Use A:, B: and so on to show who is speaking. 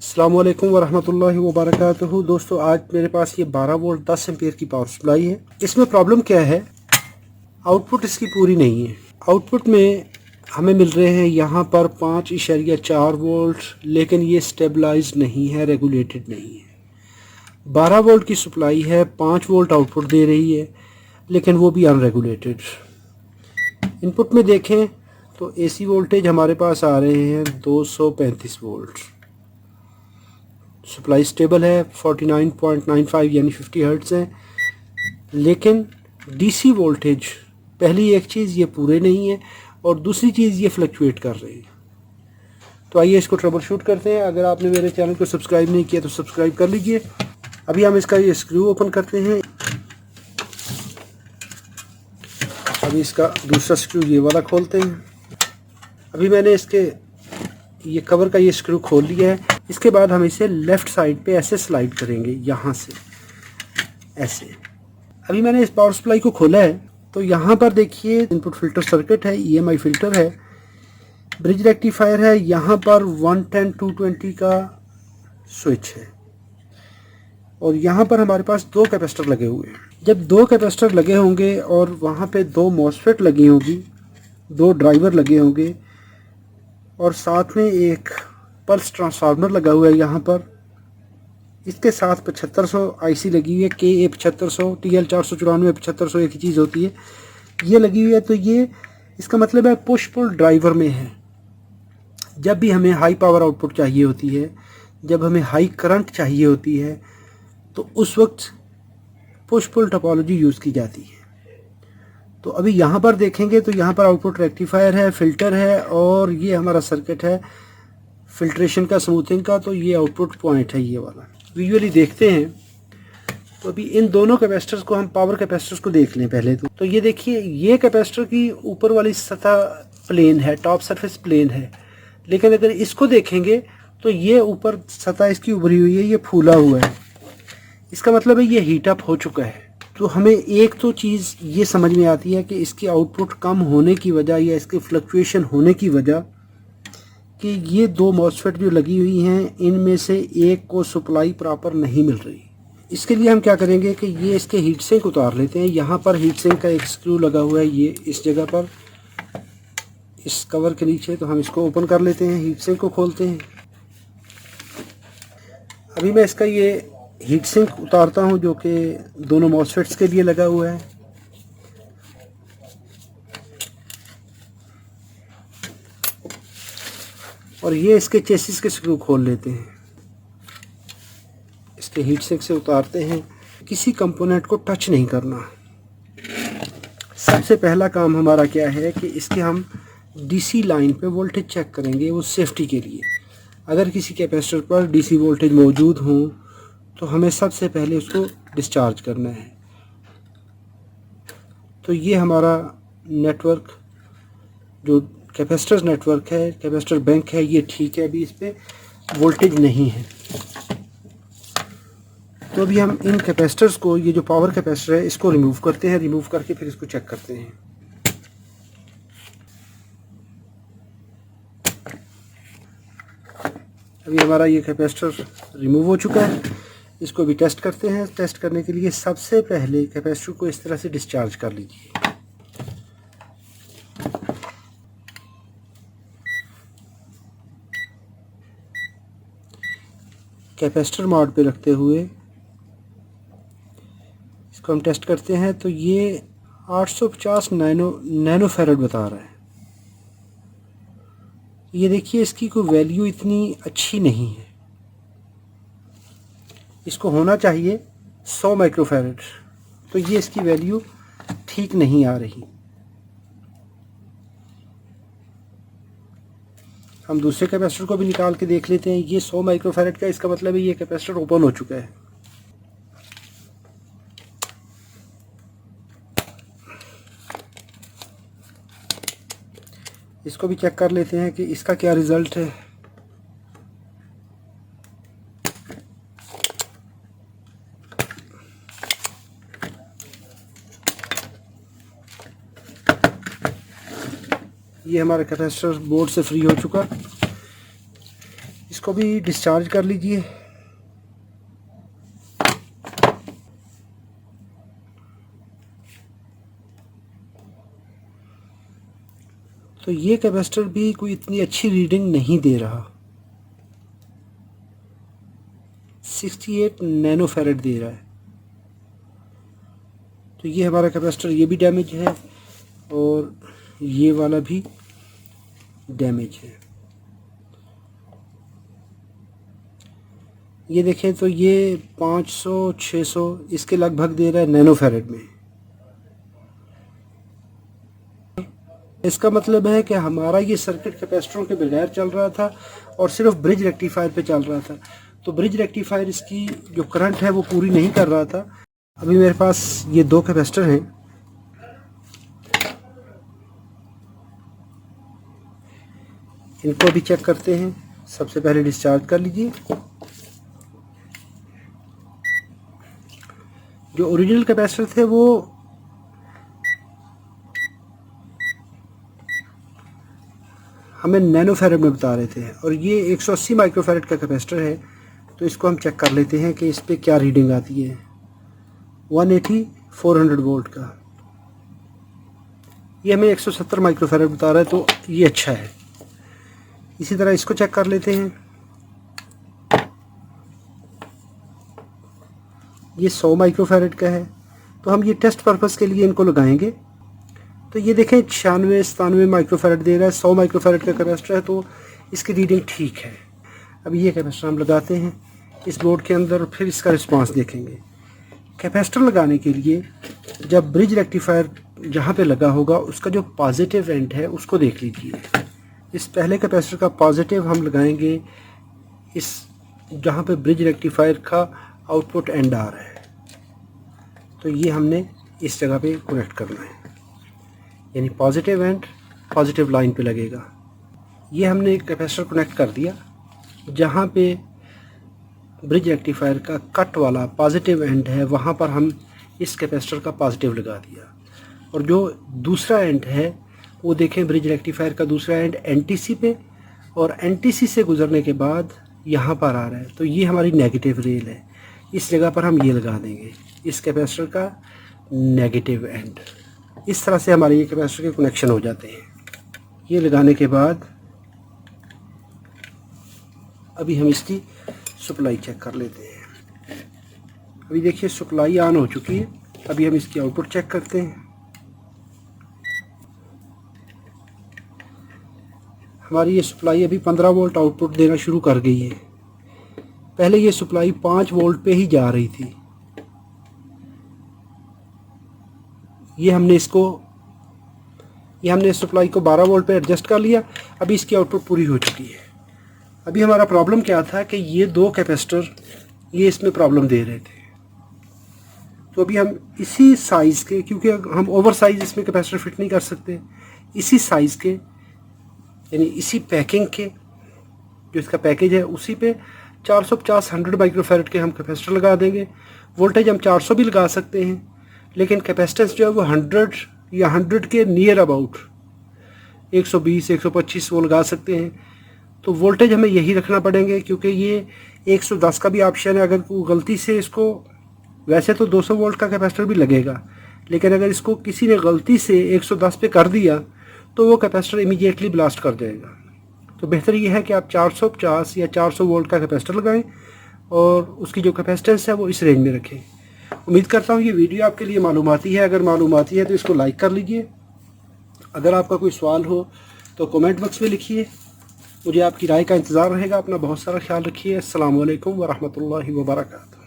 A: अस्सलाम वालेकुम वरहमतुल्लाहि वबरकातुहू। दोस्तों, आज मेरे पास ये 12 वोल्ट 10 एम्पीयर की पावर सप्लाई है। इसमें प्रॉब्लम क्या है, आउटपुट इसकी पूरी नहीं है। आउटपुट में हमें मिल रहे हैं यहाँ पर 5.4 वोल्ट, लेकिन ये स्टेबलाइज नहीं है, रेगुलेटेड नहीं है। 12 वोल्ट की सप्लाई है, 5 वोल्ट आउटपुट दे रही है, लेकिन वो भी अनरेगुलेटेड। इनपुट में देखें तो एसी वोल्टेज हमारे पास आ रहे हैं 235 वोल्ट। सप्लाई स्टेबल है, 49.95 यानी 50 हर्ट्ज़ है, लेकिन डीसी वोल्टेज, पहली एक चीज़ ये पूरे नहीं है और दूसरी चीज़ ये फ्लक्चुएट कर रहे हैं। तो आइए इसको ट्रबल शूट करते हैं। अगर आपने मेरे चैनल को सब्सक्राइब नहीं किया तो सब्सक्राइब कर लीजिए। अभी हम इसका ये स्क्रू ओपन करते हैं। अभी इसका दूसरा स्क्रू ये वाला खोलते हैं। अभी मैंने इसके ये कवर का ये स्क्रू खोल लिया है। इसके बाद हम इसे लेफ़्ट साइड पे ऐसे स्लाइड करेंगे, यहाँ से ऐसे। अभी मैंने इस पावर सप्लाई को खोला है तो यहाँ पर देखिए इनपुट फिल्टर सर्किट है, EMI फिल्टर है, ब्रिज रेक्टिफायर है, यहाँ पर 110 220 का स्विच है और यहाँ पर हमारे पास 2 कैपेसिटर लगे हुए हैं। जब 2 कैपेसिटर लगे होंगे और वहाँ पे 2 मॉसफेट लगी होंगी, 2 ड्राइवर लगे होंगे और साथ में एक पल्स ट्रांसफार्मर लगा हुआ है यहाँ पर। इसके साथ 7500 आईसी लगी हुई है, KA 7500, TL 494 7500 एक ही चीज़ होती है, ये लगी हुई है। तो ये इसका मतलब है पुश पुल ड्राइवर में है। जब भी हमें हाई पावर आउटपुट चाहिए होती है, जब हमें हाई करंट चाहिए होती है, तो उस वक्त पुश पुल टोपोलॉजी यूज़ की जाती है। तो अभी यहाँ पर देखेंगे तो यहाँ पर आउटपुट रेक्टिफायर है, फिल्टर है और ये हमारा सर्किट है फिल्ट्रेशन का, स्मूथिंग का। तो ये आउटपुट पॉइंट है ये वाला। विजुअली देखते हैं तो अभी इन दोनों कैपेसिटर्स को, हम पावर कैपेसिटर्स को देख लें पहले। तो ये देखिए, ये कैपेसिटर की ऊपर वाली सतह प्लेन है, टॉप सरफेस प्लेन है, लेकिन अगर इसको देखेंगे तो ये ऊपर सतह इसकी उभरी हुई है, ये फूला हुआ है। इसका मतलब है ये हीट अप हो चुका है। तो हमें एक तो चीज़ ये समझ में आती है कि इसकी आउटपुट कम होने की वजह या इसके फ्लक्चुएशन होने की वजह कि ये 2 मॉसफेट जो लगी हुई हैं, इनमें से एक को सप्लाई प्रॉपर नहीं मिल रही। इसके लिए हम क्या करेंगे कि ये इसके हीट सिंक उतार लेते हैं। यहाँ पर हीट सिंक का एक स्क्रू लगा हुआ है, ये इस जगह पर, इस कवर के नीचे। तो हम इसको ओपन कर लेते हैं, हीट सिंक को खोलते हैं। अभी मैं इसका ये हीट सिंक उतारता हूँ जो कि दोनों मॉसफेट्स के लिए लगा हुआ है। और ये इसके चेसिस के स्क्रू खोल लेते हैं, इसके हीट सिंक से उतारते हैं। किसी कंपोनेंट को टच नहीं करना। सबसे पहला काम हमारा क्या है कि इसके हम DC लाइन पे वोल्टेज चेक करेंगे, वो सेफ्टी के लिए। अगर किसी कैपेसिटर पर DC वोल्टेज मौजूद हो तो हमें सबसे पहले उसको डिस्चार्ज करना है। तो ये हमारा नेटवर्क, जो कैपेसिटर नेटवर्क है, कैपेसिटर बैंक है, ये ठीक है, अभी इस पर वोल्टेज नहीं है। तो अभी हम इन कैपेसिटर्स को, ये जो पावर कैपेसिटर है, इसको रिमूव करते हैं। रिमूव करके फिर इसको चेक करते हैं। अभी हमारा ये कैपेसिटर रिमूव हो चुका है। इसको भी टेस्ट करते हैं। टेस्ट करने के लिए सबसे पहले कैपेसिटर को इस तरह से डिस्चार्ज कर लीजिए। कैपेसिटर मोड पे रखते हुए इसको हम टेस्ट करते हैं तो ये 850 नैनो फैरड बता रहा है। ये देखिए, इसकी कोई वैल्यू इतनी अच्छी नहीं है। इसको होना चाहिए 100 माइक्रोफैरड। तो ये इसकी वैल्यू ठीक नहीं आ रही। हम दूसरे कैपेसिटर को भी निकाल के देख लेते हैं। ये 100 माइक्रोफैरड का, इसका मतलब है ये कैपेसिटर ओपन हो चुका है। इसको भी चेक कर लेते हैं कि इसका क्या रिज़ल्ट है। ये हमारा कैपेसिटर बोर्ड से फ्री हो चुका। इसको भी डिस्चार्ज कर लीजिए। तो ये कैपेसिटर भी कोई इतनी अच्छी रीडिंग नहीं दे रहा, 68 नैनो फैरेड दे रहा है। तो ये हमारा कैपेसिटर, ये भी डैमेज है और ये वाला भी डैमेज है। ये देखें तो ये 500-600 इसके लगभग दे रहा है नैनो फैरेड में। इसका मतलब है कि हमारा ये सर्किट कैपेसिटरों के बगैर चल रहा था और सिर्फ ब्रिज रेक्टिफायर पे चल रहा था। तो ब्रिज रेक्टिफायर इसकी जो करंट है वो पूरी नहीं कर रहा था। अभी मेरे पास ये 2 कैपेसिटर हैं, इनको भी चेक करते हैं। सबसे पहले डिस्चार्ज कर लीजिए। जो ओरिजिनल कैपेसिटर थे वो हमें नैनो फैरेड में बता रहे थे और ये 180 माइक्रोफैरेड का कैपेसिटर है। तो इसको हम चेक कर लेते हैं कि इस पे क्या रीडिंग आती है। 180 400 वोल्ट का, ये हमें 170 माइक्रोफैरेड बता रहा है, तो ये अच्छा है। इसी तरह इसको चेक कर लेते हैं। ये 100 माइक्रोफैरेड का है, तो हम ये टेस्ट पर्पस के लिए इनको लगाएंगे। तो ये देखें 96-97 माइक्रोफैरेड दे रहा है, 100 माइक्रोफैरेड का कैपेसिटर है, तो इसकी रीडिंग ठीक है। अब ये कैपेसिटर हम लगाते हैं इस बोर्ड के अंदर और फिर इसका रिस्पांस देखेंगे। कैपेसिटर लगाने के लिए जब ब्रिज रेक्टिफायर जहाँ पे लगा होगा उसका जो पॉजिटिव एंड है उसको देख लीजिए। इस पहले कैपेसिटर का पॉजिटिव हम लगाएंगे इस जहाँ पे ब्रिज रेक्टिफायर का आउटपुट एंड आ रहा है। तो ये हमने इस जगह पे कनेक्ट करना है, यानी पॉजिटिव एंड पॉजिटिव लाइन पे लगेगा। ये हमने कैपेसिटर कनेक्ट कर दिया। जहाँ पे ब्रिज रेक्टिफायर का कट वाला पॉजिटिव एंड है वहाँ पर हम इस कैपेसिटर का पॉजिटिव लगा दिया। और जो दूसरा एंड है वो देखें, ब्रिज रेक्टिफायर का दूसरा एंड एनटीसी पे और एनटीसी से गुजरने के बाद यहाँ पर आ रहा है। तो ये हमारी नेगेटिव रेल है, इस जगह पर हम ये लगा देंगे इस कैपेसिटर का नेगेटिव एंड। इस तरह से हमारे ये कैपेसिटर के कनेक्शन हो जाते हैं। ये लगाने के बाद अभी हम इसकी सप्लाई चेक कर लेते हैं। अभी देखिए सप्लाई ऑन हो चुकी है। अभी हम इसकी आउटपुट चेक करते हैं। हमारी ये सप्लाई अभी 15 वोल्ट आउटपुट देना शुरू कर गई है। पहले ये सप्लाई 5 वोल्ट पे ही जा रही थी। ये हमने सप्लाई को 12 वोल्ट पे एडजस्ट कर लिया। अभी इसकी आउटपुट पूरी हो चुकी है। अभी हमारा प्रॉब्लम क्या था कि ये 2 कैपेसिटर ये इसमें प्रॉब्लम दे रहे थे। तो अभी हम इसी साइज़ के, क्योंकि हम ओवर साइज़ इसमें कैपेसिटर फिट नहीं कर सकते, इसी साइज़ के यानी इसी पैकिंग के जो इसका पैकेज है उसी पे 450-100 माइक्रोफैरेड के हम कैपेसिटर लगा देंगे। वोल्टेज हम 400 भी लगा सकते हैं, लेकिन कैपेसिटेंस जो है वो 100 या 100 के नियर अबाउट 120-125 वो लगा सकते हैं। तो वोल्टेज हमें यही रखना पड़ेंगे, क्योंकि ये 110 का भी ऑप्शन है। अगर गलती से इसको, वैसे तो 200 वोल्ट का कैपेसिटर भी लगेगा, लेकिन अगर इसको किसी ने गलती से 110 पे कर दिया तो वो कैपेसिटर इमीडिएटली ब्लास्ट कर जाएगा। तो बेहतर ये है कि आप 450 या 400 वोल्ट का कैपेसिटर लगाएं और उसकी जो कैपेसिटेंस है वो इस रेंज में रखें। उम्मीद करता हूँ ये वीडियो आपके लिए मालूमाती है। अगर मालूमाती है तो इसको लाइक कर लीजिए। अगर आपका कोई सवाल हो तो कमेंट बॉक्स में लिखिए। मुझे आपकी राय का इंतज़ार रहेगा। अपना बहुत सारा ख्याल रखिए। अस्सलाम वालेकुम व रहमतुल्लाहि व बरकातहू।